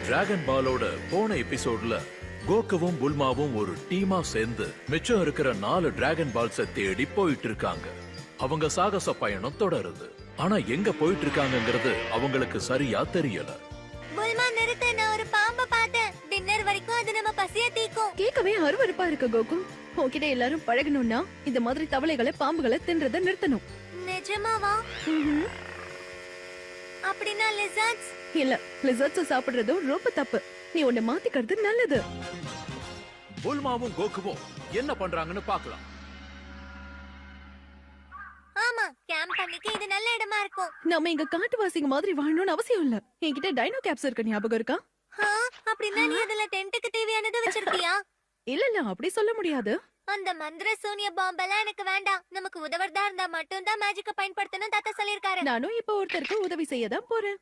Dragon பாலோட போன எபிசோட்ல கோகுவும் புல்மாவும் ஒரு டீமா சேர்ந்து மிச்சம் இருக்கிற 4 டிராகன் பால்ஸ தேடி போயிட்டு இருக்காங்க. அவங்க சாகச பயணம் தொடருது. ஆனா எங்க போயிட்டு இருக்காங்கங்கிறது அவங்களுக்கு சரியா தெரியல. புல்மா நிறுத்து, நான் ஒரு பாம்பை பார்த்தேன். டின்னர் வரைக்கும் அது நம்ம பசிய தீக்கும். கேட்கவே அருவருப்பா இருக்கு கோகு. உன்கிட்ட எல்லாரும் பழகணும்னா இந்த மாதிரி தவளைகளை பாம்புகளை தின்றத நிறுத்தணும். நிஜமாவா? அப்படின்னா லிசர்ட்ஸ்? இல்ல, லிசர்ட்ஸ் சாப்பிடுறதும் ரொம்ப தப்பு. நீ உன்னை மாத்திக்கிறது நல்லது. புல்மாவும் கோகுவும் என்ன பண்றாங்கன்னு பார்க்கலாம். ஆமா, கேம்ப் பண்ணிக்க இது நல்ல இடமா இருக்கும். நம்ம இங்க காட்டுவாசிங்க மாதிரி வாழணும்னு அவசியம் இல்ல. என்கிட்ட டைனோ கேப்ஸ் இருக்கு, ஞாபகம் இருக்கா? அப்படின்னா நீ அதுல டென்ட்டுக்கு தேவையானது வச்சிருக்கியா? இல்ல, அப்படி சொல்ல முடியாது. அந்த மந்திர சூனிய பாம்பெல்லாம் எனக்கு வேண்டாம். நமக்கு உதவறதா இருந்தா மட்டும் தான் மேஜிக்க பயன்படுத்தணும் தாத்தா சொல்லிருக்காரு. நானும் இப்ப ஒருத்தருக்கு உதவி செய்ய தான் போறேன்.